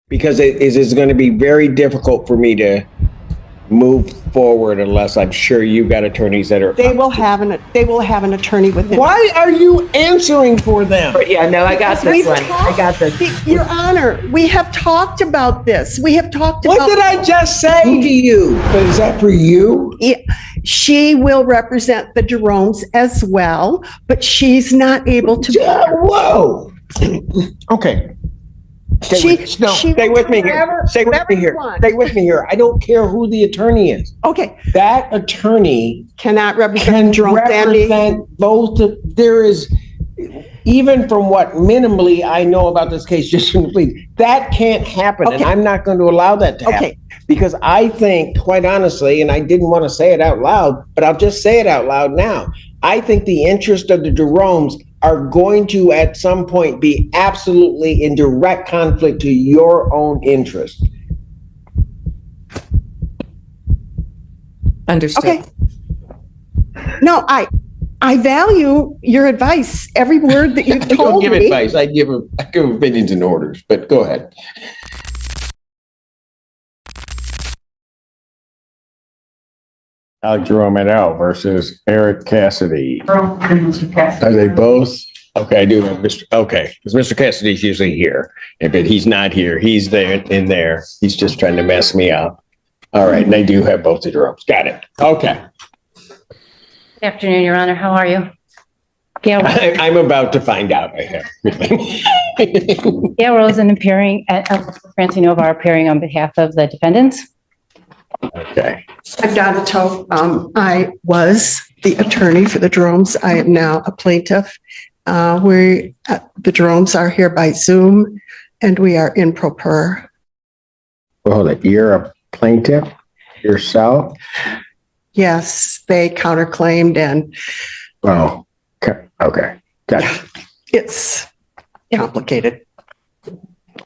because it is going to be very difficult for me to move forward unless I'm sure you've got attorneys that are. They will have an attorney with them. Why are you answering for them? Yeah, no, I got this one. I got this. Your Honor, we have talked about this. We have talked about. What did I just say to you? But is that for you? Yeah, she will represent the Jeromes as well, but she's not able to. Whoa. Okay. Stay with me here. Stay with me here. I don't care who the attorney is. Okay. That attorney cannot represent both. There is, even from what minimally I know about this case, just from the plea, that can't happen. Okay. And I'm not going to allow that to happen. Because I think, quite honestly, and I didn't want to say it out loud, but I'll just say it out loud now. I think the interest of the Jeromes are going to at some point be absolutely in direct conflict to your own interest. Understood. Okay. No, I value your advice. Every word that you've told me. I don't give advice. I give opinions and orders, but go ahead. Jerome et al. Versus Eric Cassidy. Are they both? Okay, I do have Mr. Okay, because Mr. Cassidy's usually here, but he's not here. He's there in there. He's just trying to mess me up. All right, and they do have both the Jeromes. Got it. Okay. Good afternoon, Your Honor. How are you? Gail. I'm about to find out. Gail Rosen appearing at Francinova appearing on behalf of the defendants. Okay. I'm Donna Toth. I was the attorney for the Jeromes. I am now a plaintiff. The Jeromes are here by Zoom, and we are in pro per. Well, hold it. You're a plaintiff yourself? Yes, they counterclaimed and. Oh, okay. Got it. It's complicated.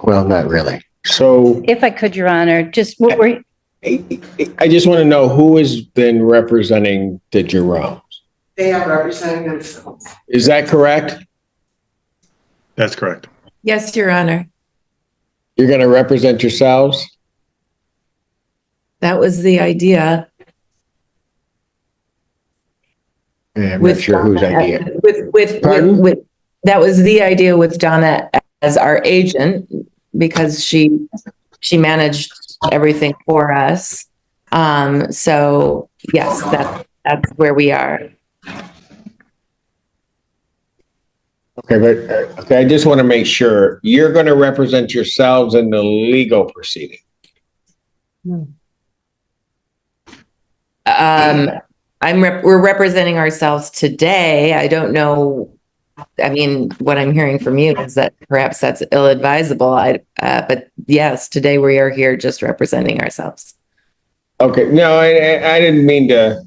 Well, not really. So. If I could, Your Honor, just what were you? I just want to know who has been representing the Jeromes. They are representing themselves. Is that correct? That's correct. Yes, Your Honor. You're going to represent yourselves? That was the idea. Yeah, I'm not sure whose idea. With that was the idea with Donna as our agent, because she managed everything for us. So yes, that's where we are. Okay, but okay, I just want to make sure you're going to represent yourselves in the legal proceeding. We're representing ourselves today. I don't know. I mean, what I'm hearing from you is that perhaps that's ill-advisable. But yes, today we are here just representing ourselves. Okay, no, I didn't mean to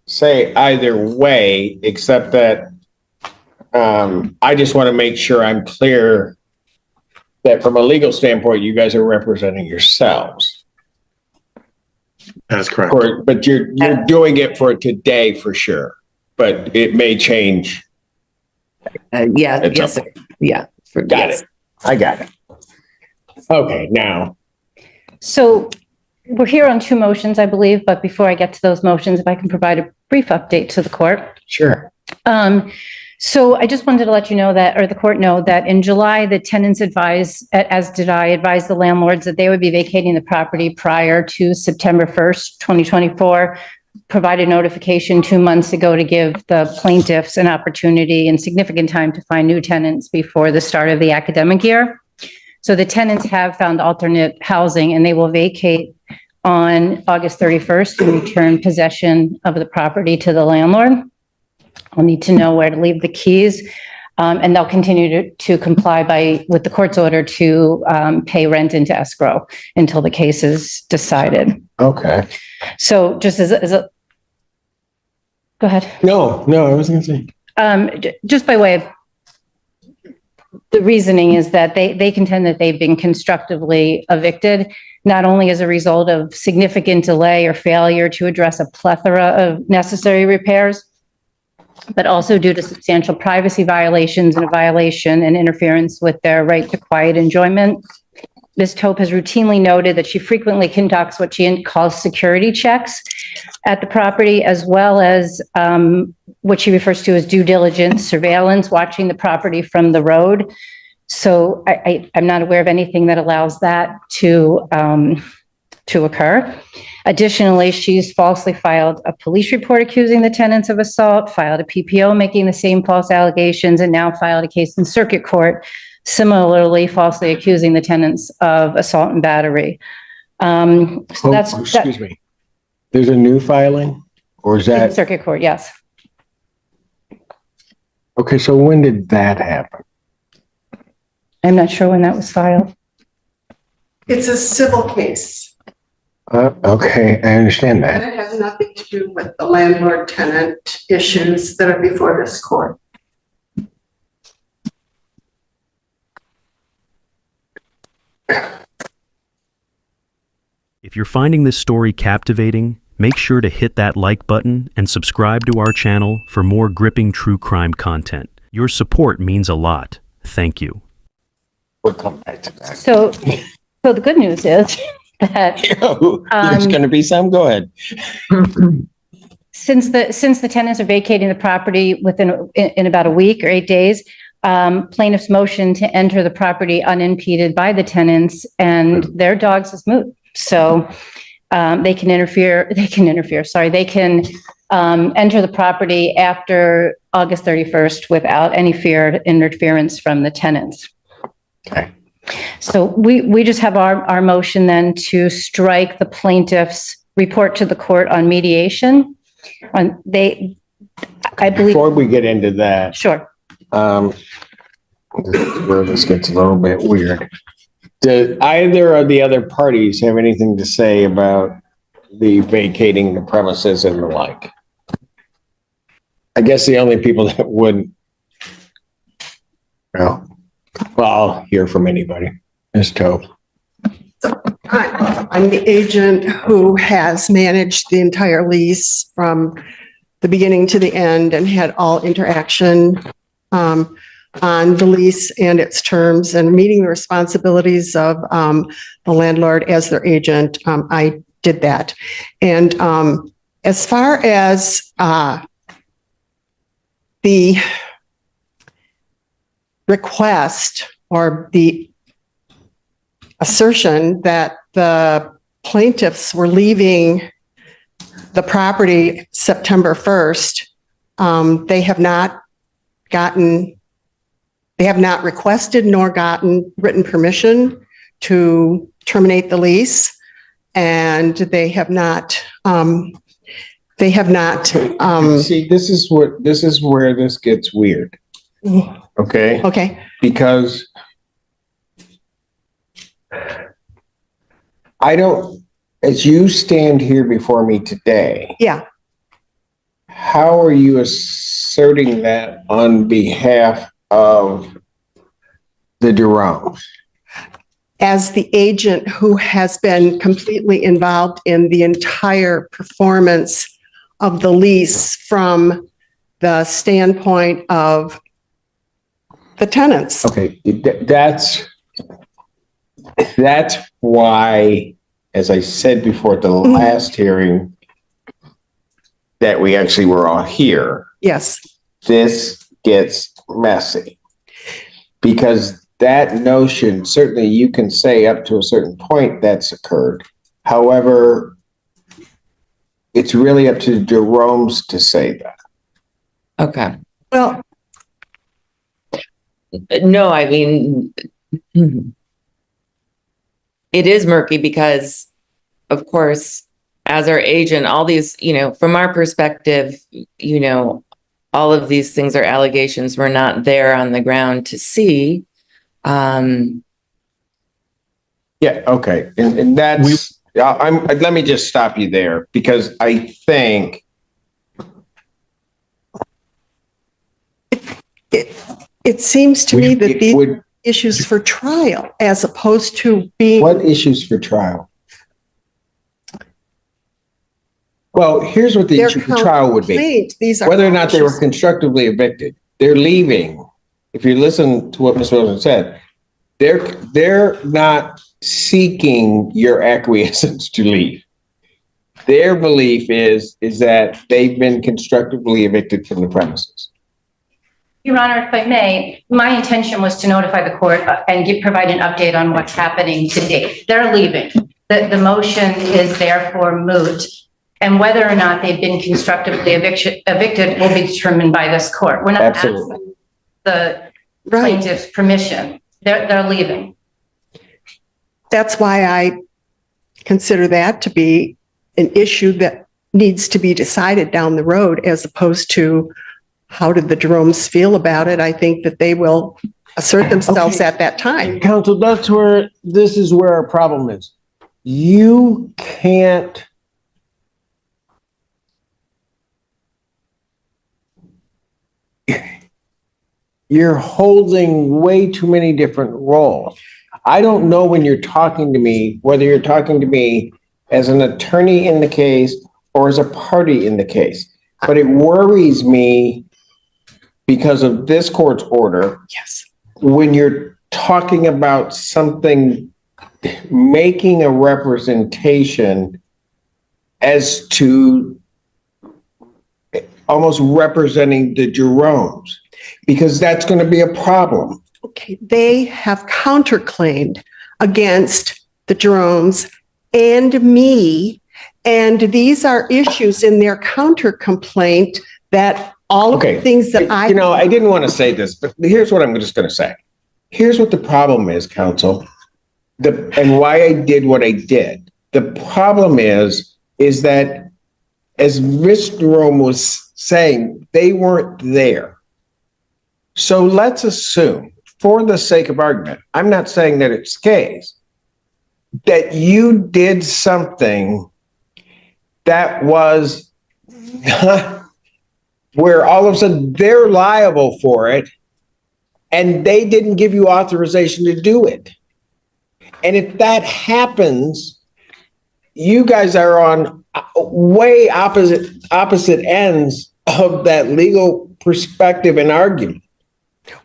say either way, except that I just want to make sure I'm clear that from a legal standpoint, you guys are representing yourselves. That's correct. But you're doing it for today for sure, but it may change. Yes, sir. Yeah. Got it. I got it. Okay, now. So we're here on two motions, I believe, but before I get to those motions, if I can provide a brief update to the court. Sure. So I just wanted to let you know that, or the court know that in July, the tenants advised, as did I, advised the landlords that they would be vacating the property prior to September 1st, 2024, provided notification 2 months ago to give the plaintiffs an opportunity and significant time to find new tenants before the start of the academic year. So the tenants have found alternate housing and they will vacate on August 31st and return possession of the property to the landlord. I'll need to know where to leave the keys, and they'll continue to comply with the court's order to pay rent into escrow until the case is decided. Okay. So just as a, go ahead. No, I wasn't going to say. Just by way of the reasoning is that they contend that they've been constructively evicted, not only as a result of significant delay or failure to address a plethora of necessary repairs, but also due to substantial privacy violations and a violation and interference with their right to quiet enjoyment. Ms. Tope has routinely noted that she frequently conducts what she calls security checks at the property, as well as what she refers to as due diligence, surveillance, watching the property from the road. So I'm not aware of anything that allows that to occur. Additionally, she's falsely filed a police report accusing the tenants of assault, filed a PPO making the same false allegations, and now filed a case in circuit court, similarly falsely accusing the tenants of assault and battery. Excuse me. There's a new filing, or is that? Circuit court, yes. Okay, so when did that happen? I'm not sure when that was filed. It's a civil case. Okay, I understand And that. it has nothing to do with the landlord-tenant issues that are before this court. If you're finding this story captivating, make sure to hit that like button and subscribe to our channel for more gripping true crime content. Your support means a lot. Thank you. We'll come back to that. So the good news is that There's going to be some. Go ahead. since the tenants are vacating the property in about a week or 8 days, plaintiff's motion to enter the property unimpeded by the tenants and their dogs is moot. So they can enter the property after August 31st without any fear of interference from the tenants. Okay. So we just have our motion then to strike the plaintiff's report to the court on mediation. I believe. Before we get into that, Sure. this is where this gets a little bit weird. Did either of the other parties have anything to say about the vacating the premises and the like? I guess the only people that wouldn't. Well, I'll hear from anybody. Ms. Tope. I'm the agent who has managed the entire lease from the beginning to the end and had all interaction on the lease and its terms and meeting the responsibilities of the landlord as their agent. I did that. And as far as the request or the assertion that the plaintiffs were leaving the property September 1st, they have not requested nor gotten written permission to terminate the lease. And they have not, See, this is where this gets weird. Okay. okay. Because I don't, as you stand here before me today, Yeah. how are you asserting that on behalf of the Jeromes? As the agent who has been completely involved in the entire performance of the lease from the standpoint of the tenants. Okay, that's why, as I said before at the last hearing, that we actually were all here. Yes. This gets messy. Because that notion, certainly you can say up to a certain point that's occurred. However, it's really up to the Jeromes to say that. Okay. Well, No, I mean, it is murky because, of course, as our agent, all these, from our perspective, all of these things are allegations we're not there on the ground to see. Yeah, okay. And that's, let me just stop you there because I think it seems to me that it these would, issues for trial as opposed to being. what issues for trial? Well, here's what the their issue for trial would be. complaint. These are Whether or not they were issues. constructively evicted. They're leaving. If you listen to what Ms. Wilson said, they're not seeking your acquiescence to leave. Their belief is that they've been constructively evicted from the premises. Your Honor, if I may, my intention was to notify the court and provide an update on what's happening today. They're leaving. The motion is therefore moot, and whether or not they've been constructively evicted will be determined by this court. We're not asking the plaintiff's permission. They're leaving. That's why I consider that to be an issue that needs to be decided down the road, as opposed to how did the Jeromes feel about it. I think that they will assert themselves at that time. Counsel, this is where our problem is. You can't you're holding way too many different roles. I don't know when you're talking to me, whether you're talking to me as an attorney in the case or as a party in the case, but it worries me because of this court's order. Yes. When you're talking about something, making a representation as to almost representing the Jeromes, because that's going to be a problem. Okay, they have counterclaimed against the Jeromes and me, and these are issues in their counter complaint that all of the things that I didn't want to say this, but here's what I'm just going to say. Here's what the problem is, counsel, and why I did what I did. The problem is that, as Mr. Jerome was saying, they weren't there. So let's assume, for the sake of argument, I'm not saying that it's the case, that you did something that was where all of a sudden they're liable for it and they didn't give you authorization to do it. And if that happens, you guys are on way opposite ends of that legal perspective and argument.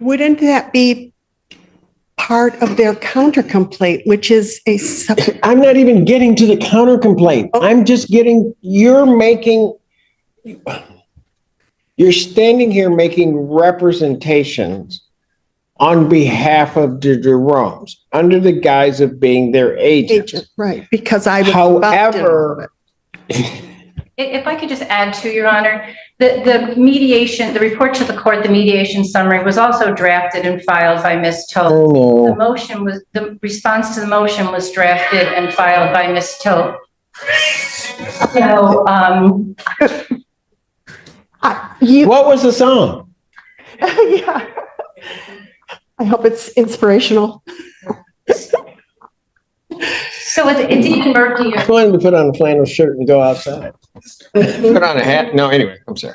Wouldn't that be part of their counter complaint, which is I'm not even getting to the counter complaint. I'm just you're standing here making representations on behalf of the Jeromes under the guise of being their agents. Right, because I was however, if I could just add to, Your Honor, the mediation, the report to the court, the mediation summary was also drafted and filed by Ms. Tope. The response to the motion was drafted and filed by Ms. Tope. So, what was the song? Yeah. I hope it's inspirational. So it's even murkier. I wanted to put on a flannel shirt and go outside. Put on a hat. No, anyway, I'm sorry.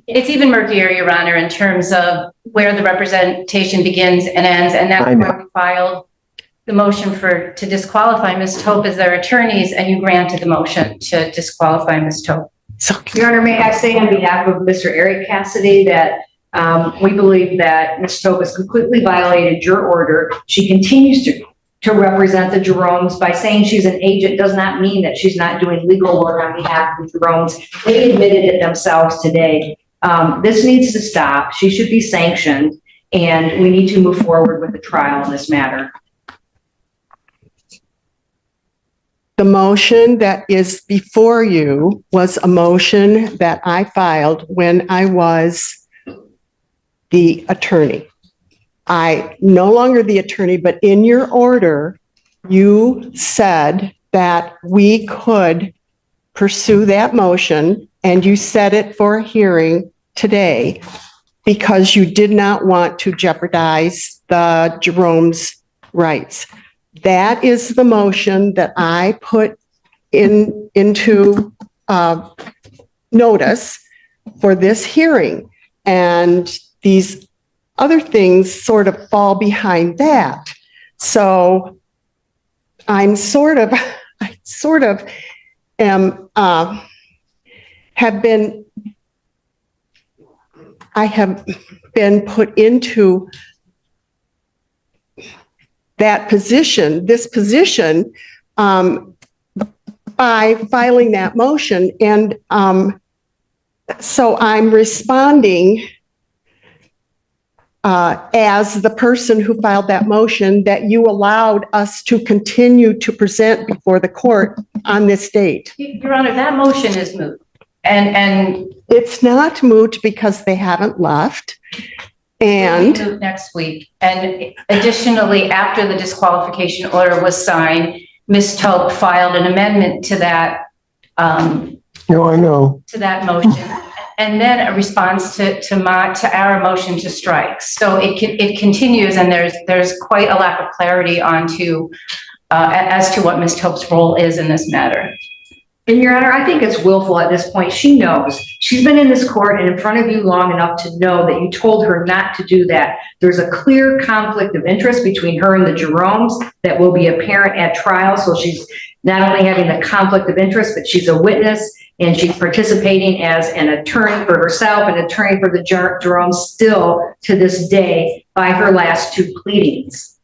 It's even murkier, Your Honor, in terms of where the representation begins and ends. And that's why we filed the motion to disqualify Ms. Tope as their attorneys, and you granted the motion to disqualify Ms. Tope. Your Honor, may I say on behalf of Mr. Eric Cassidy that we believe that Ms. Tope has completely violated your order. She continues to represent the Jeromes. By saying she's an agent does not mean that she's not doing legal work on behalf of the Jeromes. They admitted it themselves today. This needs to stop. She should be sanctioned, and we need to move forward with the trial in this matter. The motion that is before you was a motion that I filed when I was the attorney. I no longer the attorney, but in your order, you said that we could pursue that motion, and you set it for a hearing today because you did not want to jeopardize the Jerome's rights. That is the motion that I put into notice for this hearing. And these other things sort of fall behind that. So I have been put into that position, this position, by filing that motion. And so I'm responding as the person who filed that motion, that you allowed us to continue to present before the court on this date. Your Honor, that motion is moot. And It's not moot because they haven't left. And moot next week. And additionally, after the disqualification order was signed, Ms. Tope filed an amendment to that, No, I know. to that motion, and then a response to our motion to strike. So it continues, and there's quite a lack of clarity as to what Ms. Tope's role is in this matter. And Your Honor, I think it's willful at this point. She knows. She's been in this court and in front of you long enough to know that you told her not to do that. There's a clear conflict of interest between her and the Jeromes that will be apparent at trial. So she's not only having the conflict of interest, but she's a witness and she's participating as an attorney for herself, an attorney for the Jeromes still to this day by her last two pleadings.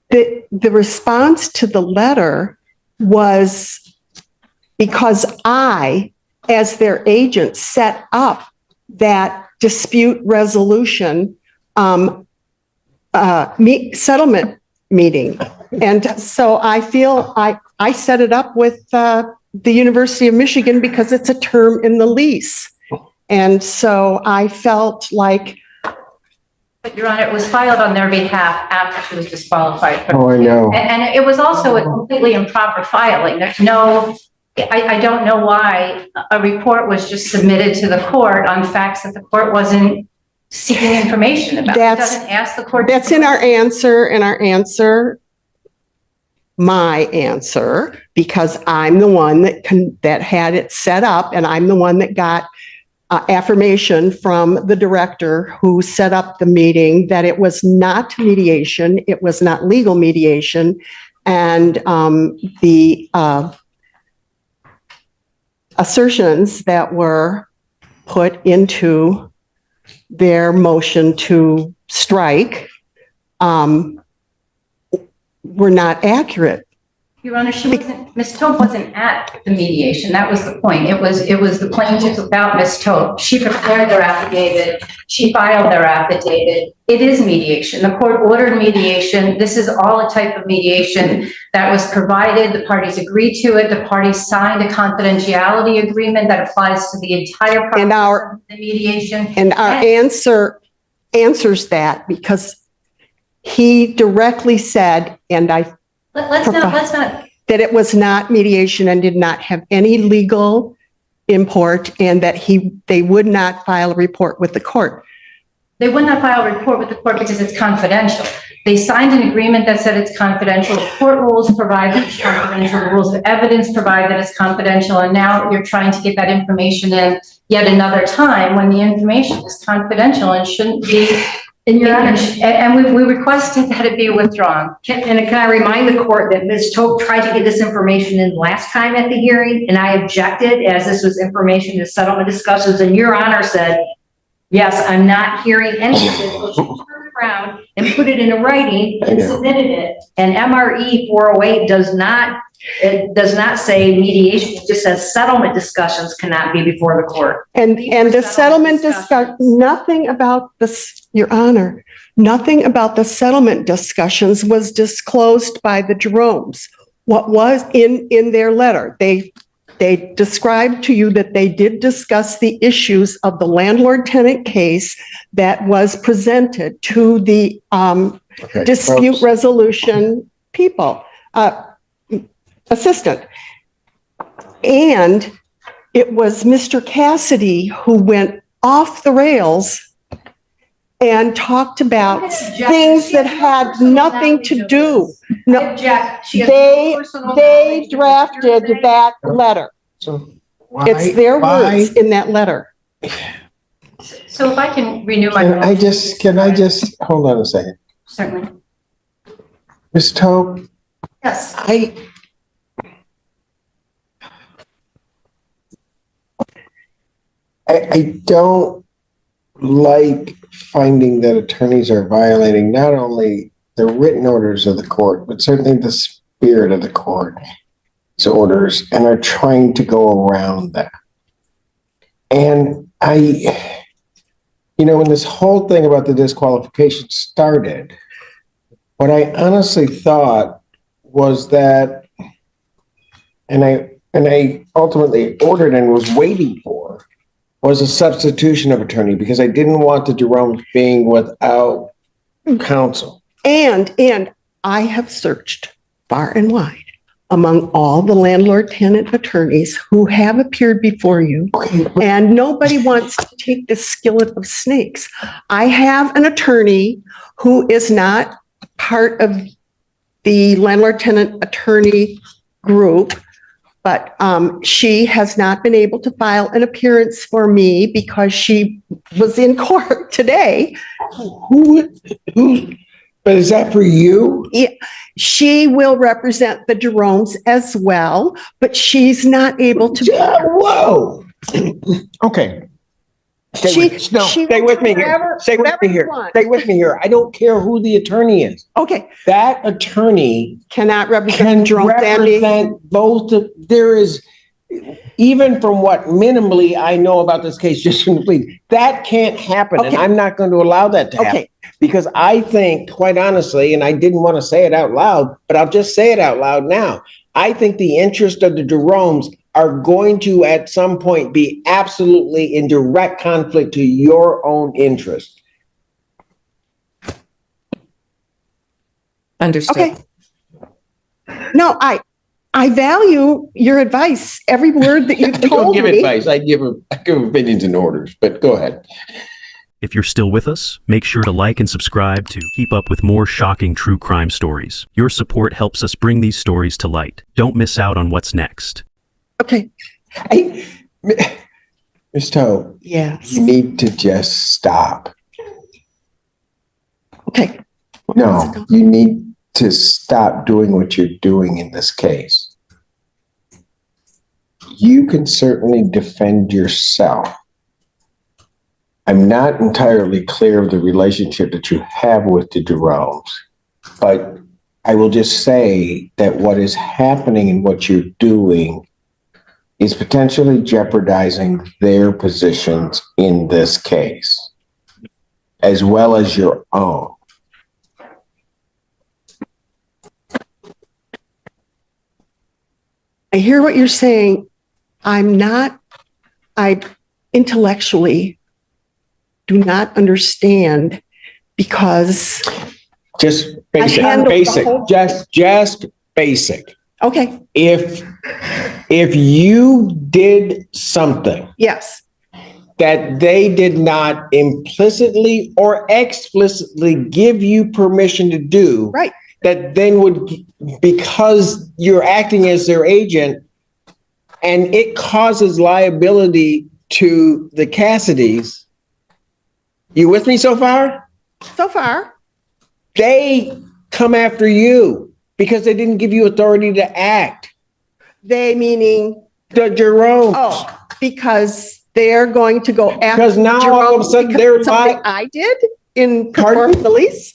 the response to the letter was because I, as their agent, set up that dispute resolution settlement meeting. And so I feel I set it up with the University of Michigan because it's a term in the lease. And so I felt like. But Your Honor, it was filed on their behalf after she was disqualified. Oh, I know. And it was also a completely improper filing. There's no, I don't know why a report was just submitted to the court on facts that the court wasn't seeking information about. It doesn't ask the court. That's in our answer, my answer, because I'm the one that had it set up, and I'm the one that got affirmation from the director who set up the meeting that it was not mediation, it was not legal mediation, and the assertions that were put into their motion to strike were not accurate. Your Honor, Ms. Tope wasn't at the mediation. That was the point. It was the plaintiff about Ms. Tope. She prepared their affidavit. She filed their affidavit. It is mediation. The court ordered mediation. This is all a type of mediation that was provided. The parties agreed to it. The parties signed a confidentiality agreement that applies to the entire process of the mediation. And our answer answers that because he directly said, and let's not that it was not mediation and did not have any legal import, and that they would not file a report with the court. They would not file a report with the court because it's confidential. They signed an agreement that said it's confidential. The court rules provide that it's confidential. The rules of evidence provide that it's confidential. And now you're trying to get that information in yet another time when the information is confidential and shouldn't be. In Your Honor, and we requested that it be withdrawn. Can I remind the court that Ms. Tope tried to get this information in last time at the hearing, and I objected as this was information to settlement discussions, and Your Honor said, yes, I'm not hearing any of this. So she turned around and put it in a writing and submitted it. And MRE 408 does not say mediation, it just says settlement discussions cannot be before the court. And the settlement discussion, nothing about this, Your Honor, nothing about the settlement discussions was disclosed by the Jeromes. What was in their letter, they described to you that they did discuss the issues of the landlord-tenant case that was presented to the dispute resolution people, assistant. And it was Mr. Cassidy who went off the rails and talked about things that had nothing to do. No, they drafted that letter. So It's their words in that letter. So if I can renew my. Can I just hold on a second? Certainly. Ms. Tope, Yes. I don't like finding that attorneys are violating not only the written orders of the court, but certainly the spirit of the court's orders, and are trying to go around that. And when this whole thing about the disqualification started, what I honestly thought was that, and I ultimately ordered and was waiting for, was a substitution of attorney, because I didn't want the Jeromes being without counsel. And I have searched far and wide among all the landlord-tenant attorneys who have appeared before you, and nobody wants to take the skillet of snakes. I have an attorney who is not part of the landlord-tenant attorney group, but she has not been able to file an appearance for me because she was in court today. But is that for you? Yeah, she will represent the Jeromes as well, but she's not able to. Whoa. Okay. Stay with me here. Stay with me here. Stay with me here. I don't care who the attorney is. Okay. That attorney Cannot represent can Jerome's represent both. There is, even from what minimally I know about this case, just from the plea, that can't happen. Okay. And I'm not going to allow that to happen. Okay. Because I think, quite honestly, and I didn't want to say it out loud, but I'll just say it out loud now. I think the interest of the Jeromes are going to, at some point, be absolutely in direct conflict to your own interest. Understood. Okay. No, I value your advice, every word that you I don't told give me. advice. I give opinions and orders, but go ahead. If you're still with us, make sure to like and subscribe to keep up with more shocking true crime stories. Your support helps us bring these stories to light. Don't miss out on what's next. Okay. Ms. Toe, Yes. you need to just stop. Okay. No, you need to stop doing what you're doing in this case. You can certainly defend yourself. I'm not entirely clear of the relationship that you have with the Jeromes, but I will just say that what is happening and what you're doing is potentially jeopardizing their positions in this case, as well as your own. I hear what you're saying. I intellectually do not understand, because Just I basic, handled the basic, whole- just basic. okay, If you did something yes, that they did not implicitly or explicitly give you permission to do, right. that then would, because you're acting as their agent and it causes liability to the Cassidys. You with me so far? So far, They come after you because they didn't give you authority to act. they meaning, The Jerome. oh, because they're going to go after. Because now all of a sudden because they're of something like, I did in Pardon? the lease.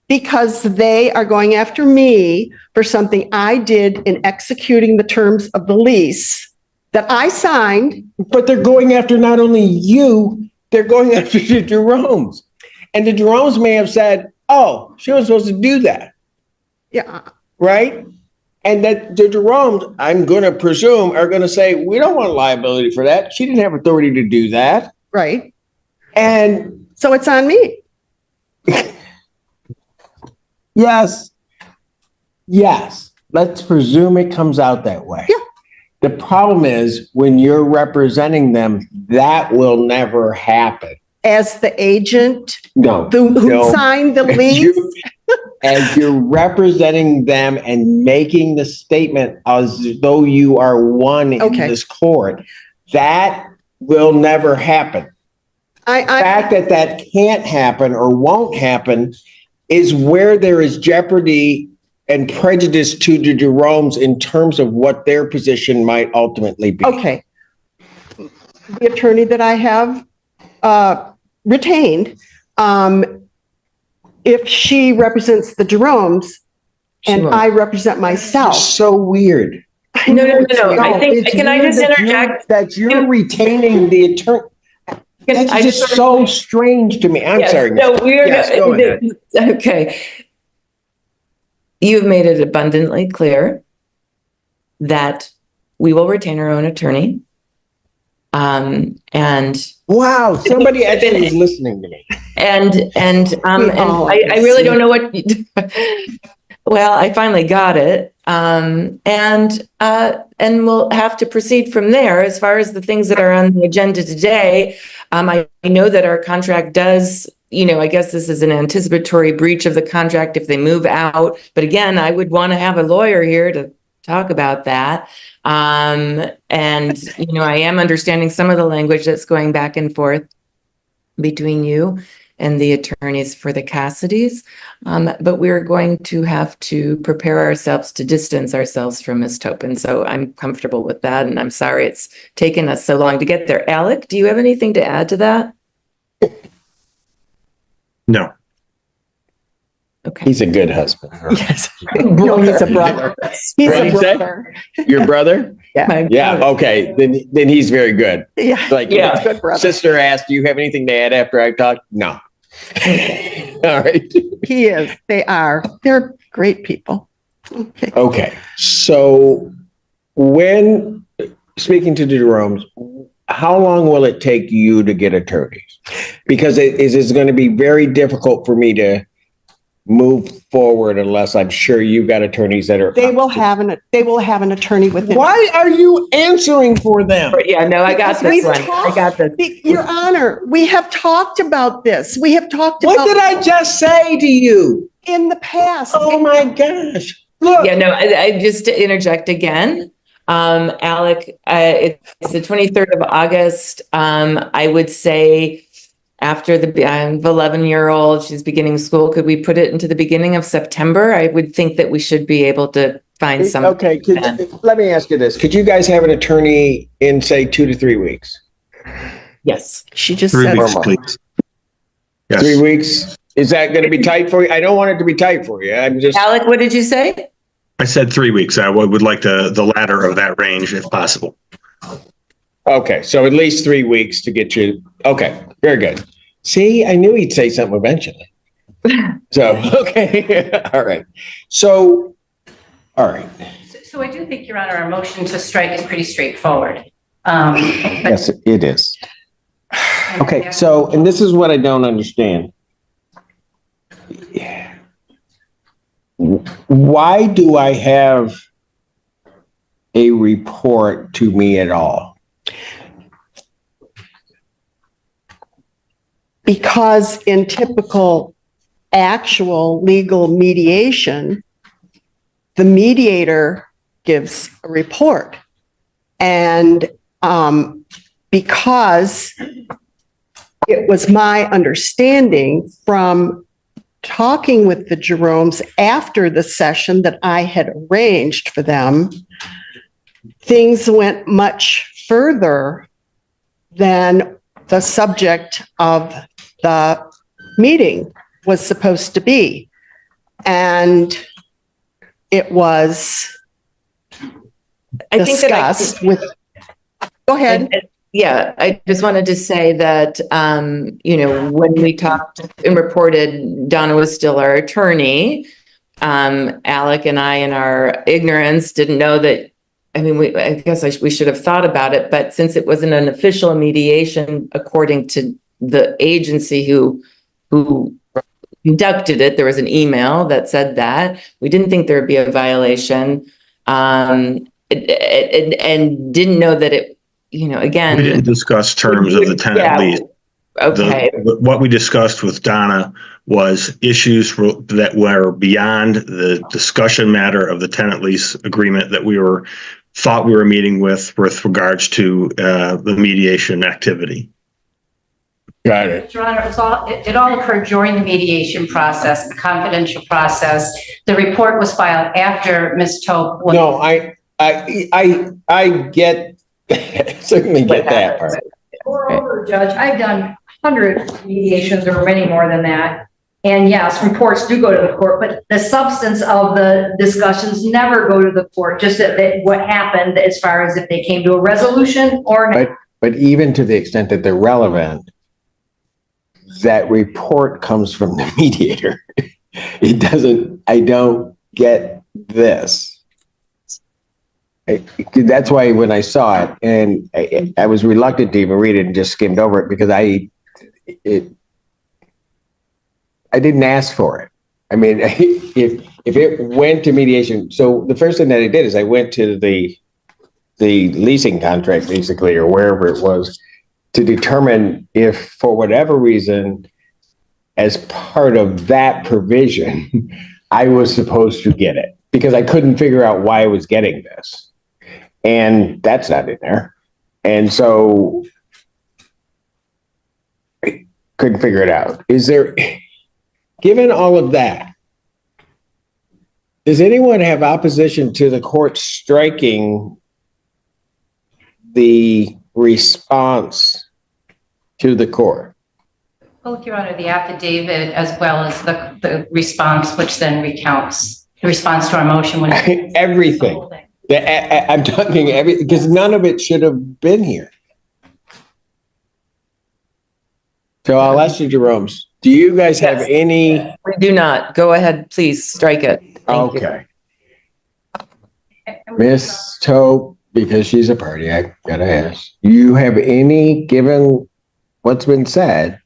Because they are going after me for something I did in executing the terms of the lease that I signed. but they're going after not only you, they're going after the Jeromes. And the Jeromes may have said, oh, she was supposed to do that, Yeah, right? And that the Jeromes, I'm going to presume, are going to say, we don't want liability for that. She didn't have authority to do that. right. And So it's on me. yes, let's presume it comes out that way. Yeah. The problem is when you're representing them, that will never happen. As the agent No. who signed the lease. As you're representing them and making the statement as though you are one in Okay. this court, that will never happen. The fact that can't happen or won't happen is where there is jeopardy and prejudice to the Jeromes in terms of what their position might ultimately be. Okay. The attorney that I have retained, if she represents the Jeromes and won't. I represent myself. So weird. No. I think, It's can I weird just that you're- interject? That you're retaining the attorney. That's I just so strange to me. I'm Yes, sorry. no, we're, Yes, go ahead. okay. You've made it abundantly clear that we will retain our own attorney. And Wow, somebody actually is listening to me. I really don't know what, well, I finally got it. And we'll have to proceed from there. As far as the things that are on the agenda today, I know that our contract does, I guess this is an anticipatory breach of the contract if they move out. But again, I would want to have a lawyer here to talk about that. I am understanding some of the language that's going back and forth between you and the attorneys for the Cassidys. But we're going to have to prepare ourselves to distance ourselves from Ms. Topin. So I'm comfortable with that. And I'm sorry it's taken us so long to get there. Alec, do you have anything to add to that? No. Okay. He's a good husband. Yes. No, he's a brother. He's What'd a he say? brother. Your brother? My Yeah, brother. okay, then he's very good. Yeah. Like, Yeah. He's a good brother. sister asked, do you have anything to add after I talk? No. All right. He is. They are. They're great people. Okay. Okay, so speaking to the Jeromes, how long will it take you to get attorneys? Because it's going to be very difficult for me to move forward unless I'm sure you've got attorneys that are. They will have an attorney within. Why are you answering for them? Yeah, no, I got this We've one. I got this. Your Honor, we have talked about this. We have talked What about did I just say to you? in the past. Oh my gosh. Look. Yeah, no, I just to interject again. Alec, it's the 23rd of August. I would say after I'm 11-year-old, she's beginning school. Could we put it into the beginning of September? I would think that we should be able to find some. Okay, let me ask you this. Could you guys have an attorney in, say, 2 to 3 weeks? Yes. She just 3 said. weeks, please. Yes. 3 weeks? Is that going to be tight for you? I don't want it to be tight for you. I'm just. Alec, what did you say? I said 3 weeks. I would like the latter of that range if possible. Okay, so at least 3 weeks to get you. Okay, very good. See, I knew he'd say something eventually. So, okay, all right. So, all right. So I do think, Your Honor, our motion to strike is pretty straightforward. Yes, it is. Okay, so, and this is what I don't understand. Why do I have a report to me at all? Because in typical actual legal mediation, the mediator gives a report. And because it was my understanding from talking with the Jeromes after the session that I had arranged for them, things went much further than the subject of the meeting was supposed to be. And it was discussed with, go ahead. Yeah, I just wanted to say that, when we talked and reported, Donna was still our attorney. Alec and I, in our ignorance, didn't know that. I mean, I guess we should have thought about it, but since it wasn't an official mediation, according to the agency who conducted it, there was an email that said that we didn't think there would be a violation, and didn't know that it. Again, We didn't discuss terms of the tenant lease. Okay. What we discussed with Donna was issues that were beyond the discussion matter of the tenant lease agreement that we thought we were meeting with regards to the mediation activity. Got it. Your Honor, it all occurred during the mediation process, the confidential process. The report was filed after Ms. Tope. No, I get, certainly get that part. Moreover, Judge, I've done 100 mediations or many more than that. And yes, reports do go to the court, but the substance of the discussions never go to the court, just that what happened as far as if they came to a resolution or not. But even to the extent that they're relevant, that report comes from the mediator. It doesn't, I don't get this. That's why when I saw it, and I was reluctant to even read it and just skimmed over it because I didn't ask for it. I mean, if it went to mediation, so the first thing that I did is I went to the leasing contract, basically, or wherever it was, to determine if, for whatever reason, as part of that provision, I was supposed to get it, because I couldn't figure out why I was getting this. And that's not in there. And so I couldn't figure it out. Is there, given all of that, does anyone have opposition to the court striking the response to the court? Both, Your Honor, the affidavit as well as the response, which then recounts the response to our motion. When everything. I'm talking everything, because none of it should have been here. So I'll ask you, Jerome's, do you guys have any? We do not. Go ahead, please strike it. Thank you. Okay. Miss Tope, because she's a party, I gotta ask. You have any, given what's been said,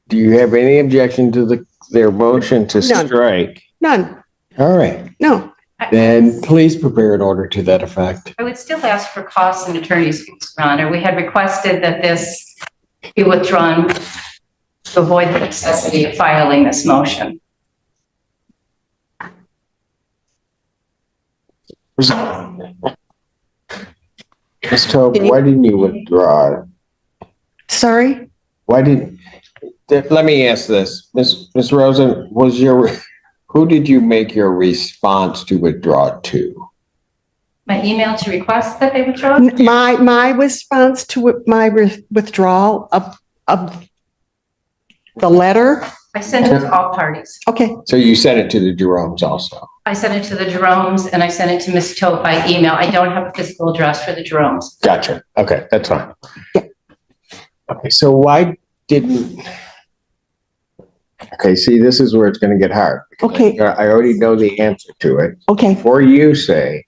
do you have any objection to their motion to strike? None. All right. No. Then please prepare an order to that effect. I would still ask for costs and attorney's fees, Your Honor. We had requested that this be withdrawn to avoid the necessity of filing this motion. Miss Tope, why didn't you withdraw? Sorry? Let me ask this. Ms. Rosen, who did you make your response to withdraw to? My email to request that they withdraw? My response to my withdrawal of the letter. I sent it to all parties. Okay. So you sent it to the Jeromes also? I sent it to the Jeromes and I sent it to Ms. Tope by email. I don't have a physical address for the Jeromes. Gotcha. Okay, that's fine. Okay, so why didn't... Okay, see, this is where it's going to get hard. Okay. I already know the answer to it. Okay. Before you say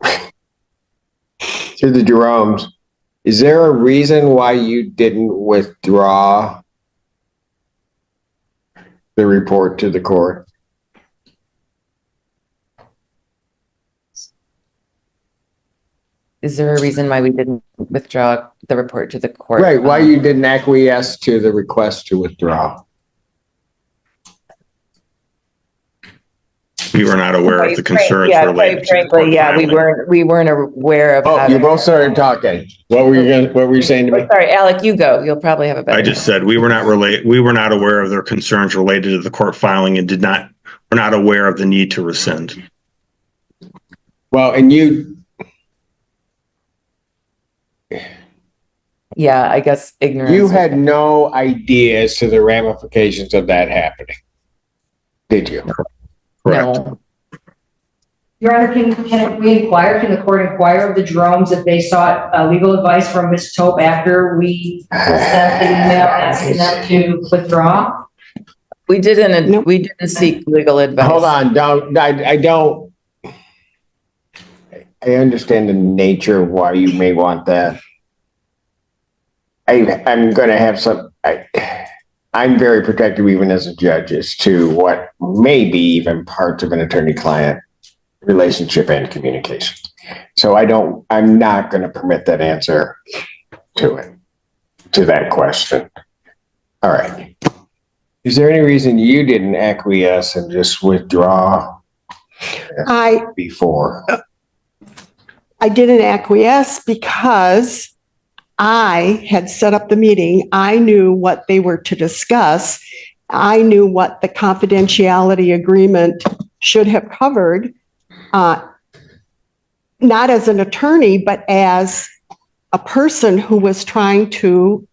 to the Jeromes, is there a reason why you didn't withdraw the report to the court? Is there a reason why we didn't withdraw the report to the court? Right, why you didn't acquiesce to the request to withdraw? We were not aware of the concerns Yeah, related quite to frankly, yeah, we weren't aware of. Oh, you both started talking. What were you saying to me? Sorry, Alec, you go. You'll probably have a better. I just said we were not aware of their concerns related to the court filing and were not aware of the need to rescind. Well, and you... Yeah, I guess ignorance. You had no idea as to the ramifications of that happening, did you? Correct. No. Your Honor, can the court inquire of the Jeromes if they sought legal advice from Ms. Tope after we sent the email asking them to withdraw? We didn't seek legal advice. Hold on, I understand the nature of why you may want that. I'm going to have I'm very protective even as a judge as to what may be even parts of an attorney-client relationship and communication. So I'm not going to permit that answer to that question. All right. Is there any reason you didn't acquiesce and just withdraw before? I didn't acquiesce because I had set up the meeting. I knew what they were to discuss. I knew what the confidentiality agreement should have covered, not as an attorney, but as a person who was trying to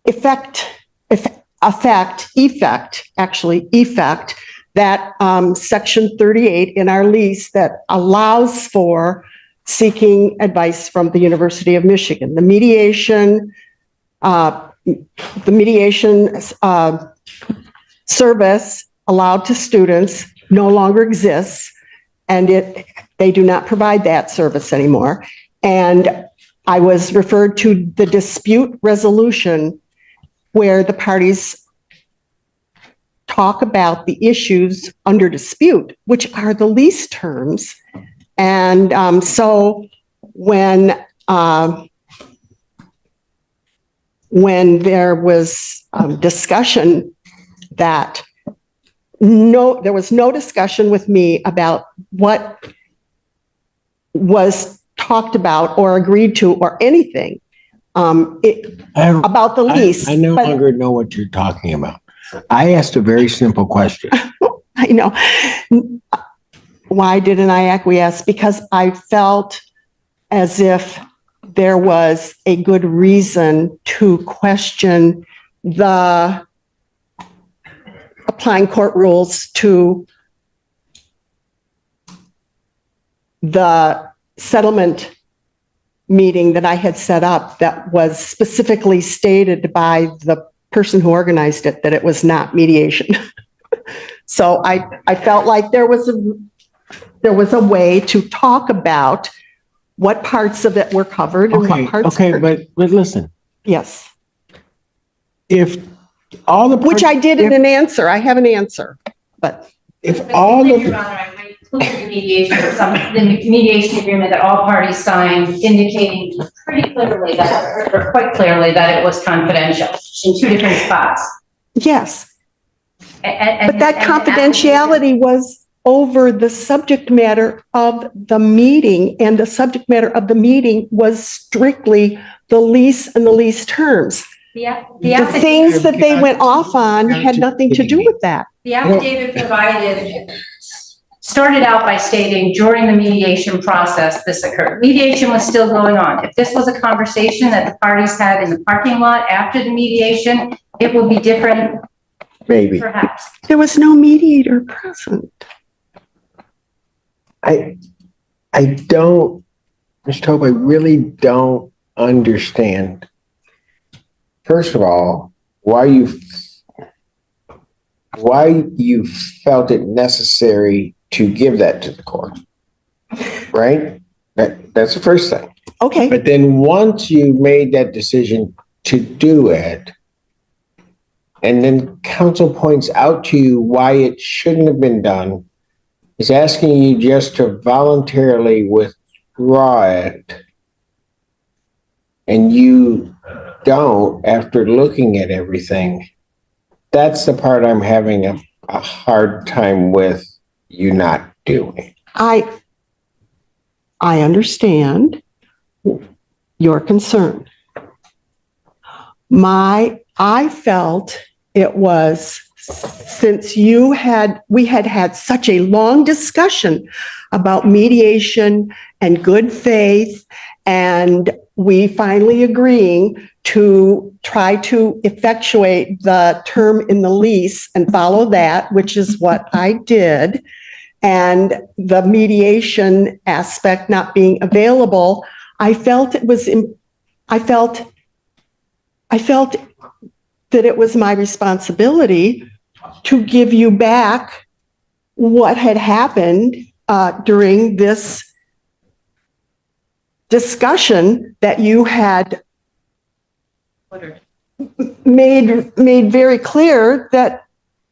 effect that section 38 in our lease that allows for seeking advice from the University of Michigan. The mediation service allowed to students no longer exists, and they do not provide that service anymore. And I was referred to the dispute resolution, where the parties talk about the issues under dispute, which are the lease terms. And so when there was discussion that there was no discussion with me about what was talked about or agreed to or anything about the lease. I no longer know what you're talking about. I asked a very simple question. I know. Why didn't I acquiesce? Because I felt as if there was a good reason to question the applying court rules to the settlement meeting that I had set up that was specifically stated by the person who organized it that it was not mediation. So I felt like there was a way to talk about what parts of it were covered and what parts weren't. But listen. Yes. If all the which I did in an answer. I have an answer, but if all the Your Honor, I might include the mediation agreement that all parties signed, indicating pretty clearly that, or quite clearly, that it was confidential in two different spots. yes, But that confidentiality was over the subject matter of the meeting, and the subject matter of the meeting was strictly the lease and the lease terms. The things that they went off on had nothing to do with that. The affidavit provided started out by stating during the mediation process this occurred. Mediation was still going on. If this was a conversation that the parties had in the parking lot after the mediation, it would be different. Maybe. Perhaps. There was no mediator present. I don't, Ms. Tobe, I really don't understand. First of all, why you felt it necessary to give that to the court, right? That's the first thing. Okay. But then once you made that decision to do it, and then counsel points out to you why it shouldn't have been done, is asking you just to voluntarily withdraw it, and you don't after looking at everything. That's the part I'm having a hard time with you not doing. I understand your concern. I felt it was, since we had such a long discussion about mediation and good faith, and we finally agreeing to try to effectuate the term in the lease and follow that, which is what I did, and the mediation aspect not being available, I felt that it was my responsibility to give you back what had happened during this discussion that you had made very clear that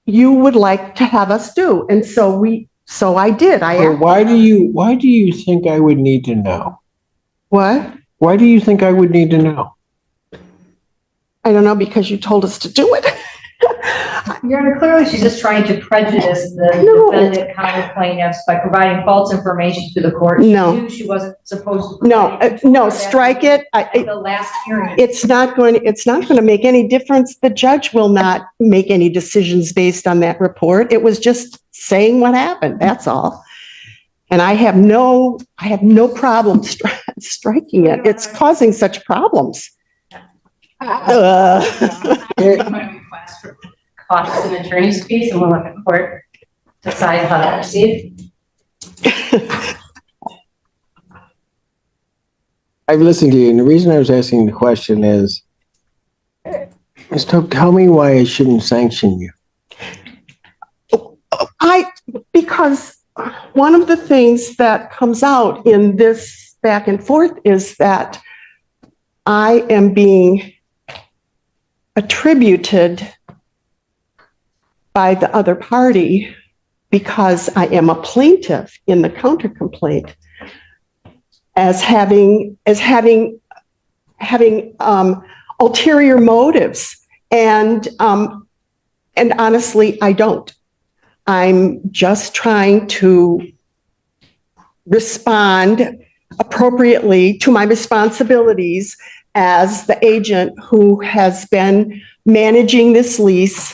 you would like to have us do. And so I did. Why do you think I would need to know? What? Why do you think I would need to know? I don't know, because you told us to do it. Your Honor, clearly she's just trying to prejudice the defendant counter plaintiffs by providing false information to the court. No. She knew she wasn't supposed to. No, strike it. The last hearing. It's not going to make any difference. The judge will not make any decisions based on that report. It was just saying what happened. That's all. And I have no problem striking it. It's causing such problems. My request for costs and attorney's fees, and we'll let the court decide how to proceed. I've listened to you, and the reason I was asking the question is, Ms. Tope, tell me why I shouldn't sanction you. Because one of the things that comes out in this back and forth is that I am being attributed by the other party because I am a plaintiff in the counter complaint as having ulterior motives. And honestly, I don't. I'm just trying to respond appropriately to my responsibilities as the agent who has been managing this lease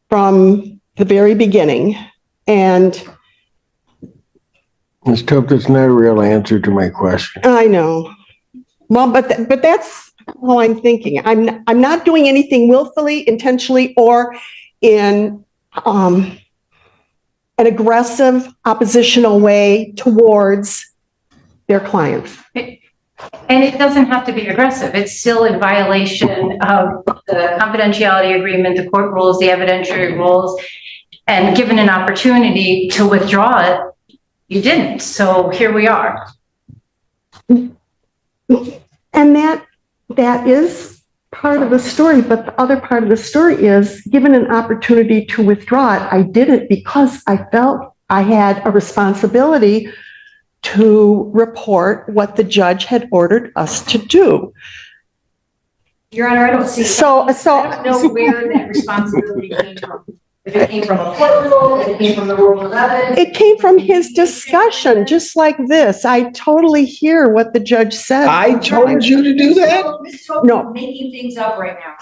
from the very beginning. And Ms. Tope, that's not a real answer to my question. I know. Well, but that's all I'm thinking. I'm not doing anything willfully, intentionally, or in an aggressive, oppositional way towards their clients. And it doesn't have to be aggressive. It's still in violation of the confidentiality agreement, the court rules, the evidentiary rules, and given an opportunity to withdraw it, you didn't. So here we are. And that is part of the story, but the other part of the story is, given an opportunity to withdraw it, I did it because I felt I had a responsibility to report what the judge had ordered us to do. Your Honor, I don't see. So I don't know where that responsibility came from. If it came from a court rule, if it came from the rule of evidence. it came from his discussion, just like this. I totally hear what the judge said. I told you to do that? Ms. Tope No. is making things up right now.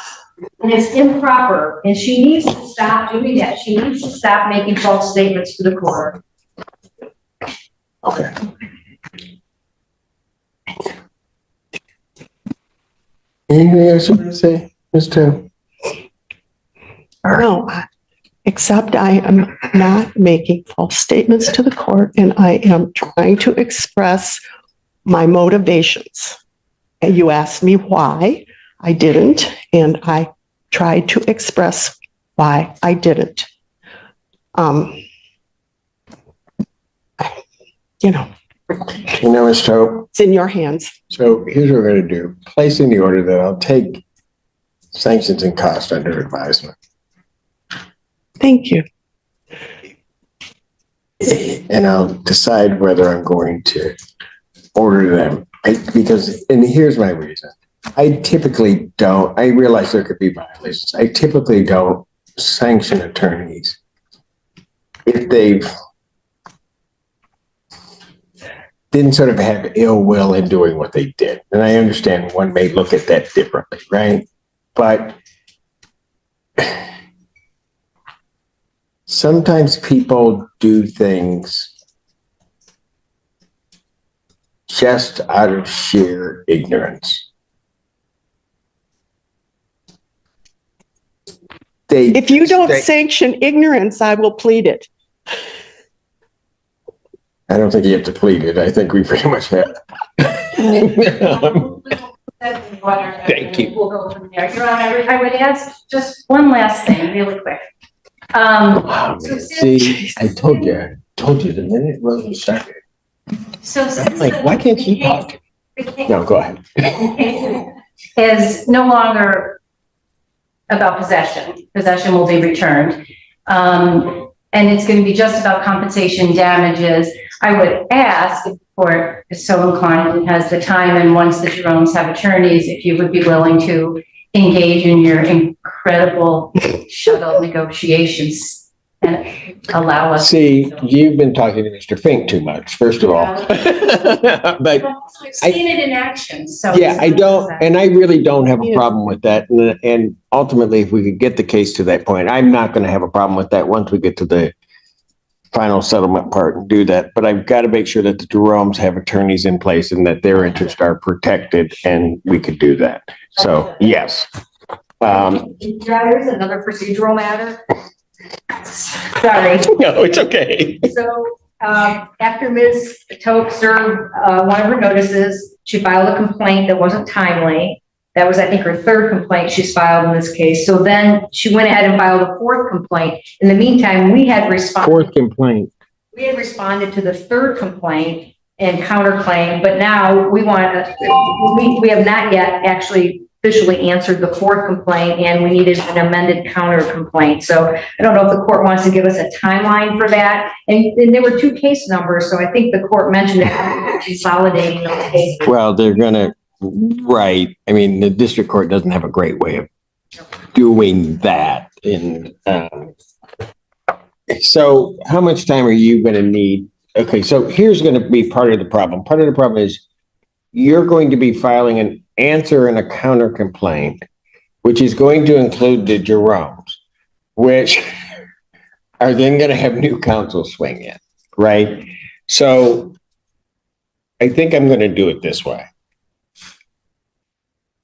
And it's improper, and she needs to stop doing that. She needs to stop making false statements to the court. Okay. Anything else you want to say, Ms. Tope? No, except I am not making false statements to the court, and I am trying to express my motivations. And you asked me why I didn't, and I tried to express why I didn't. Ms. Tope, It's in your hands. so here's what we're going to do. Placing the order that I'll take sanctions and cost under advisement. Thank you. And I'll decide whether I'm going to order them. And here's my reason. I typically don't, I realize there could be violations. I typically don't sanction attorneys if they've didn't sort of have ill will in doing what they did. And I understand one may look at that differently, right? But sometimes people do things just out of sheer ignorance. If you don't sanction ignorance, I will plead it. I don't think you have to plead it. I think we pretty much have. Thank you. We'll go from there. Your Honor, I would ask just one last thing really quick. See, I told you the minute Rosie started. So I'm like, why can't you talk? No, go ahead. Is no longer about possession. Possession will be returned. And it's going to be just about compensation damages. I would ask if the court is so inclined and has the time, and once the Jeromes have attorneys, if you would be willing to engage in your incredible shuttle negotiations and allow us. See, you've been talking to Mr. Fink too much, first of all. But I've seen it in action, so. yeah, I don't, and I really don't have a problem with that. And ultimately, if we could get the case to that point, I'm not going to have a problem with that once we get to the final settlement part and do that, but I've got to make sure that the Jeromes have attorneys in place and that their interests are protected, and we could do that. So, yes. There's another procedural matter. Sorry. No, it's okay. So, after Ms. Tope served, one of her notices, she filed a complaint that wasn't timely. That was, I think, her third complaint she's filed in this case. So then she went ahead and filed a fourth complaint. In the meantime, we had responded. Fourth complaint. We had responded to the third complaint and counterclaim, but now we have not yet actually officially answered the fourth complaint, and we needed an amended counter complaint. So I don't know if the court wants to give us a timeline for that. And there were two case numbers, so I think the court mentioned that consolidating those cases. Well, they're gonna, right. I mean, the district court doesn't have a great way of doing that. So how much time are you gonna need? Okay, so here's gonna be part of the problem. Part of the problem is you're going to be filing an answer and a counter complaint, which is going to include the Jeromes, which are then going to have new counsel swing in, right? So I think I'm going to do it this way.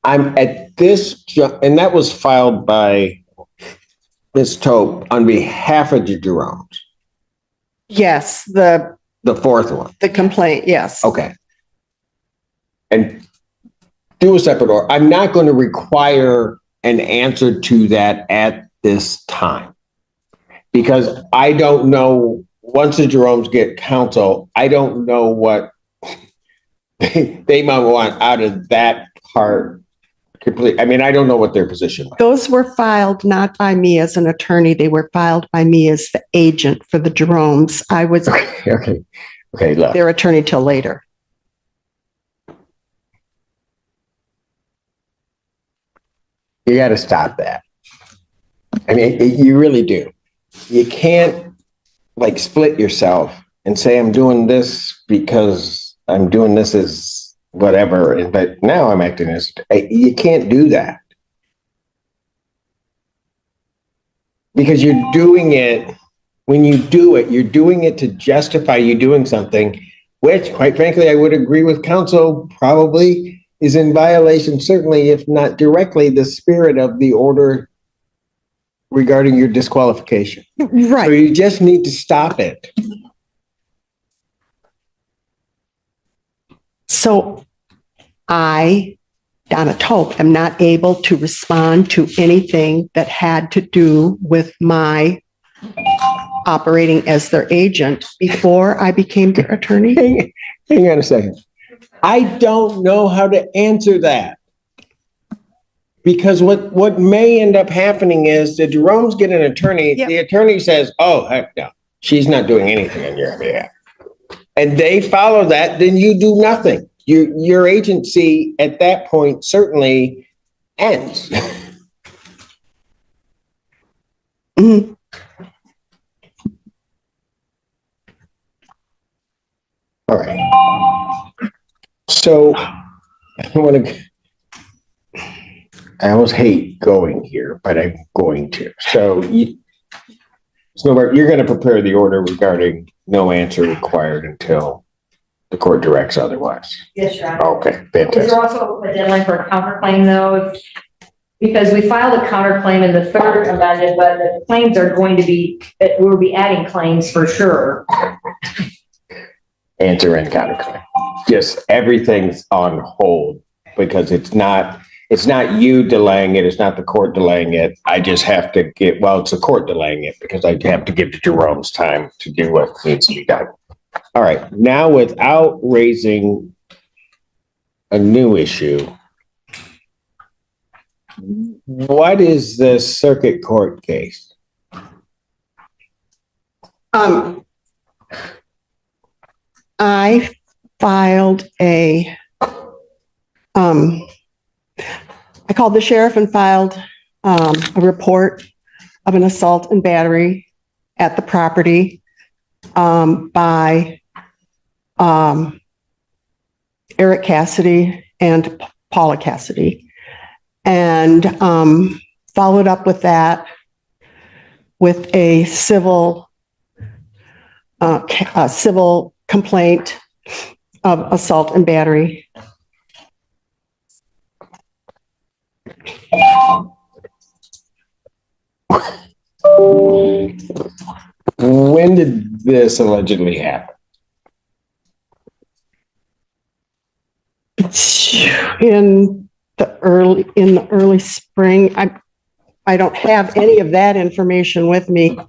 I'm at this, and that was filed by Ms. Tope on behalf of the Jeromes. Yes, The fourth one. the complaint, yes. Okay. And do a separate order. I'm not going to require an answer to that at this time. Because I don't know, once the Jeromes get counsel, I don't know what they might want out of that part complete. I mean, I don't know what their position was. Those were filed not by me as an attorney. They were filed by me as the agent for the Jeromes. I was Okay, look. their attorney till later. You got to stop that. I mean, you really do. You can't like split yourself and say, I'm doing this because I'm doing this as whatever. But now I'm acting as, you can't do that. Because you're doing it, when you do it, you're doing it to justify you doing something, which quite frankly, I would agree with counsel probably is in violation, certainly, if not directly, the spirit of the order regarding your disqualification. So Right. you just need to stop it. So I, Donna Tope, am not able to respond to anything that had to do with my operating as their agent before I became their attorney. Hang on a second. I don't know how to answer that. Because what may end up happening is the Jeromes get an attorney, Yep. the attorney says, oh, heck no, she's not doing anything on your behalf. And they follow that, then you do nothing. Your agency at that point certainly ends. Mhm. All right. So I want to, I always hate going here, but I'm going to. So you're going to prepare the order regarding no answer required until the court directs otherwise. Yes, Your Honor. Okay, Is fantastic. there also a deadline for a counterclaim though? Because we filed a counterclaim in the third amendment, but the claims are going to be, we'll be adding claims for sure. Answer and counterclaim. Just everything's on hold because it's not you delaying it. It's not the court delaying it. I just have to it's the court delaying it because I have to give the Jerome's time to do what needs to be done. All right. Now, without raising a new issue, what is the circuit court case? I filed I called the sheriff and filed a report of an assault and battery at the property by Eric Cassidy and Paula Cassidy, and followed up with that with a civil a civil complaint of assault and battery. When did this allegedly happen? In the early spring. I don't have any of that information with me.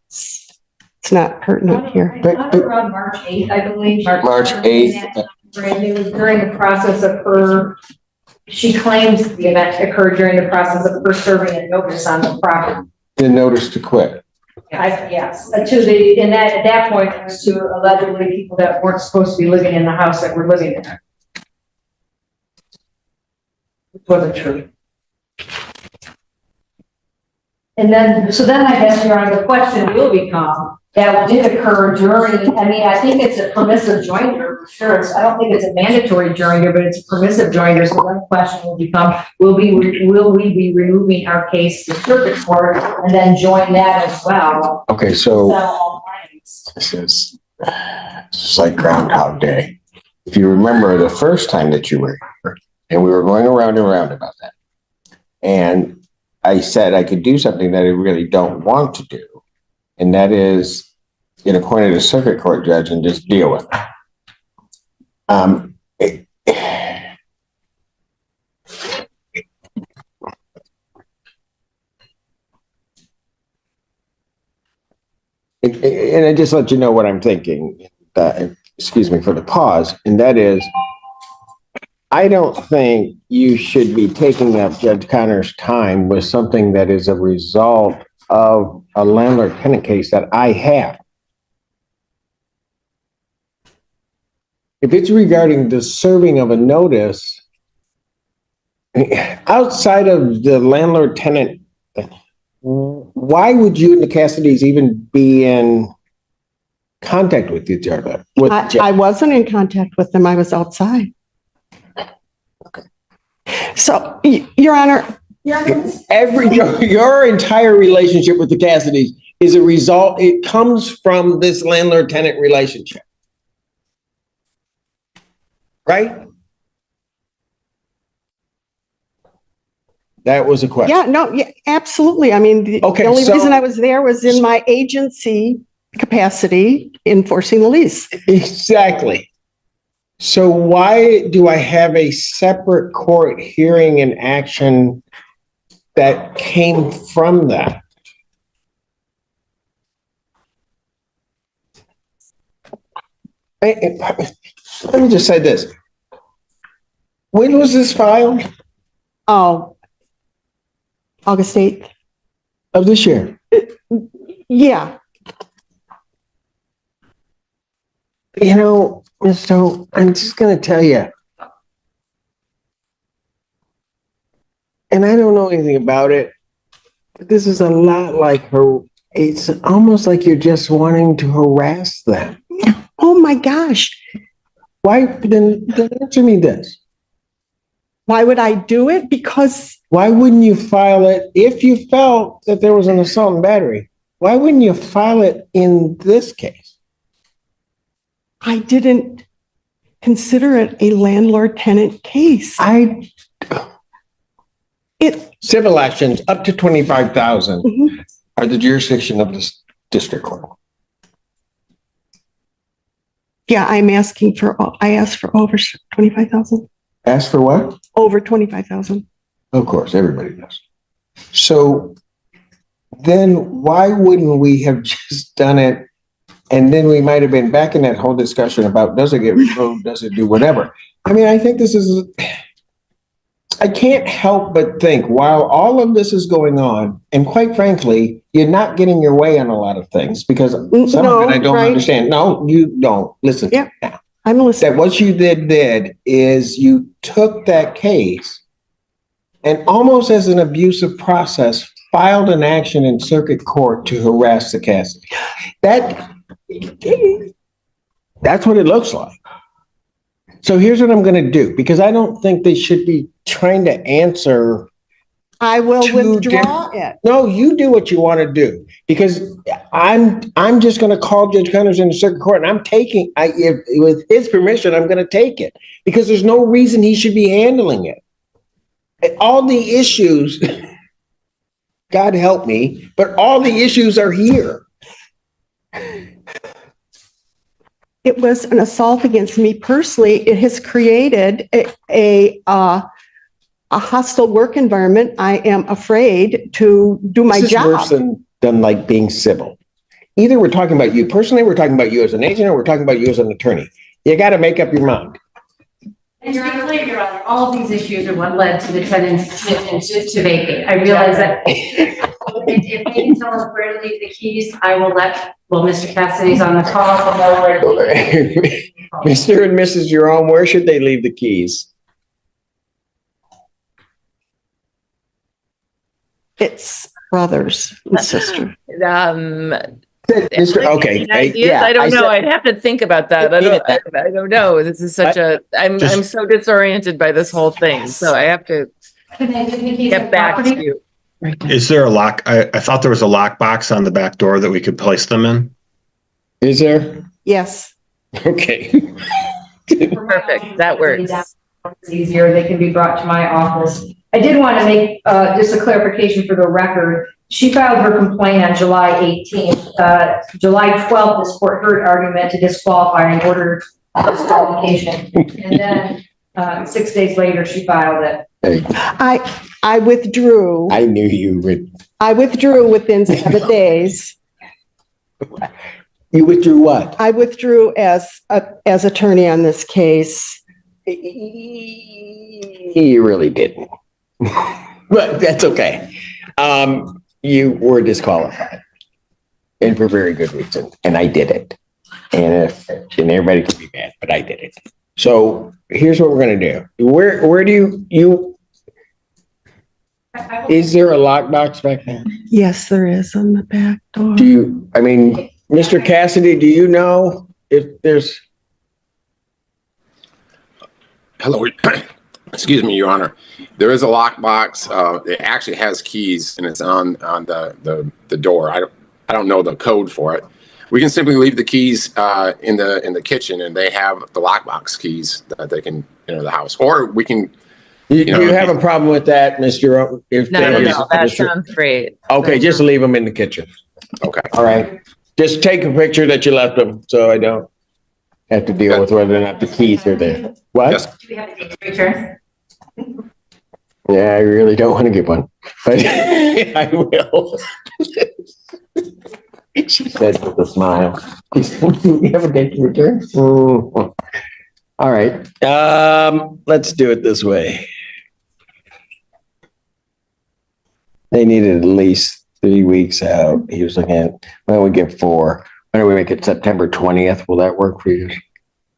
It's not pertinent here. Around March 8th, I believe. March 8th. It was during the process of her, she claims the event occurred during the process of her serving a notice on the property. The notice to quit. Yes, at that point, it was to allegedly people that weren't supposed to be living in the house that were living there. It wasn't true. And then, I guess, Your Honor, the question will become, that did occur during, I think it's a permissive joinder, for sure. I don't think it's a mandatory joinder, but it's a permissive joinder. So then the question will become, will we be removing our case to circuit court and then join that as well? Okay, so this is like Groundhog Day. If you remember the first time that you were here, and we were going around and around about that, and I said I could do something that I really don't want to do, and that is get appointed a circuit court judge and just deal with it. And I just let you know what I'm thinking. Excuse me for the pause, and that is, I don't think you should be taking up Judge Connor's time with something that is a result of a landlord-tenant case that I have. If it's regarding the serving of a notice, outside of the landlord-tenant, why would you and the Cassidys even be in contact with each other? I wasn't in contact with them. I was outside. So, Your Honor, your entire relationship with the Cassidys is a result. It comes from this landlord-tenant relationship, right? That was a question. yeah, no, yeah, absolutely. I mean, the only reason I was there was in my agency capacity enforcing the lease. Exactly. So why do I have a separate court hearing and action that came from that? Let me just say this. When was this filed? Oh, August 8th. Of this year? Yeah. You know, so I'm just going to tell you, and I don't know anything about it, but this is a lot like her. It's almost like you're just wanting to harass them. Oh my gosh. Why? Then answer me this. Why would I do it? Because why wouldn't you file it if you felt that there was an assault and battery? Why wouldn't you file it in this case? I didn't consider it a landlord-tenant case. Civil actions up to 25,000 Mhm. are the jurisdiction of this district court. Yeah, I asked for over 25,000. Ask for what? Over 25,000. Of course, everybody does. So then why wouldn't we have just done it? And then we might have been back in that whole discussion about, does it get removed? Does it do whatever? I mean, I think I can't help but think while all of this is going on, and quite frankly, you're not getting your way on a lot of things because some of it I don't understand. No, you don't. Listen. Yeah, I'm listening. That what you did is you took that case and almost as an abusive process, filed an action in circuit court to harass the Cassidy. That's what it looks like. So here's what I'm going to do, because I don't think they should be trying to answer I will Two withdraw it. No, you do what you want to do, because I'm just going to call Judge Connors in the circuit court, and with his permission, I'm going to take it, because there's no reason he should be handling it. All the issues, God help me, but all the issues are here. It was an assault against me personally. It has created a hostile work environment. I am afraid to do my This is job. worse than like being civil. Either we're talking about you personally, we're talking about you as an agent, or we're talking about you as an attorney. You got to make up your mind. And Your Honor, all of these issues are what led to the tenant's decision to vacate. I realize that if they can tell us where to leave the keys, I will Mr. Cassidy's on the call. So know where to leave the keys. Mr. and Mrs. Jerome, where should they leave the keys? It's brothers and sisters. Mr. Okay. Ideas? I don't know. I'd have to think about that. I don't know. This is such I'm so disoriented by this whole thing. So I have to get back to you. Is there a lock? I thought there was a lock box on the back door that we could place them in. Is there? Yes. Okay. Perfect. That works. It's easier. They can be brought to my office. I did want to make just a clarification for the record. She filed her complaint on July 18th. July 12th, this court heard argument to disqualify and order disqualification. And then 6 days later, she filed it. I withdrew. I knew you would. I withdrew within 7 days. You withdrew what? I withdrew as attorney on this case. You really didn't. But that's okay. You were disqualified, and for very good reason. And I did it. And everybody can be mad, but I did it. So here's what we're gonna do. Where do you? Is there a lockbox back there? Yes, there is on the back door. Mr. Cassidy, do you know if there's? Hello, excuse me, Your Honor. There is a lockbox. It actually has keys, and it's on the door. I don't know the code for it. We can simply leave the keys in the kitchen, and they have the lockbox keys that they can enter the house. Or we can. Do you have a problem with that, Mr. No, that sounds great. Okay, just leave them in the kitchen. Okay. All right. Just take a picture that you left them, so I don't have to deal with whether or not the keys are there. What? Yes. Do we have a date picture? Yeah, I really don't want to get one, but I will. She said with a smile. Do we have a date to return? All right. Let's do it this way. They needed at least 3 weeks out. He was looking at, why don't we get 4? Why don't we make it September 20th? Will that work for you?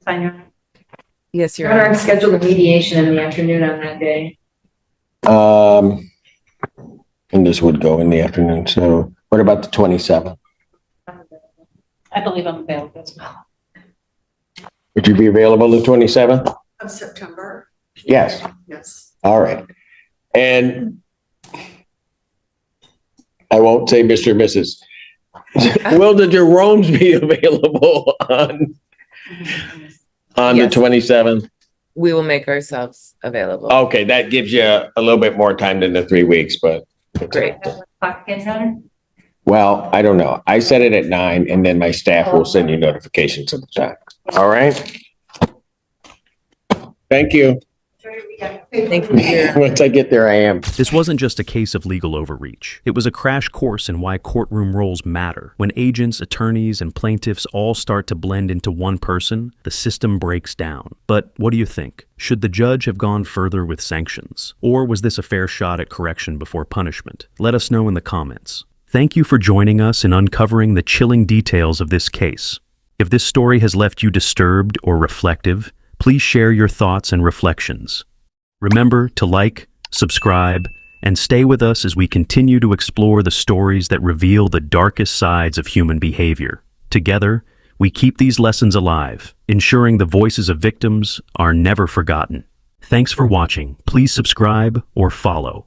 Fine, Your Honor. Yes, Your Your Honor, Honor. I've scheduled a mediation in the afternoon on that day. And this would go in the afternoon. So what about the 27th? I believe I'm available as well. Would you be available the 27th? Of September? Yes. Yes. All right. And I won't say Mr. and Mrs. Will the Jeromes be available on Yes. the 27th? We will make ourselves available. Okay, that gives you a little bit more time than the 3 weeks, but. Great. Clock again, Your Honor? Well, I don't know. I set it at 9 and then my staff will send you notifications of the time. All right? Thank you. Thank you. Your Honor. Once I get there, I am. This wasn't just a case of legal overreach. It was a crash course in why courtroom roles matter. When agents, attorneys, and plaintiffs all start to blend into one person, the system breaks down. But what do you think? Should the judge have gone further with sanctions? Or was this a fair shot at correction before punishment? Let us know in the comments. Thank you for joining us in uncovering the chilling details of this case. If this story has left you disturbed or reflective, please share your thoughts and reflections. Remember to like, subscribe, and stay with us as we continue to explore the stories that reveal the darkest sides of human behavior. Together, we keep these lessons alive, ensuring the voices of victims are never forgotten. Thanks for watching. Please subscribe or follow.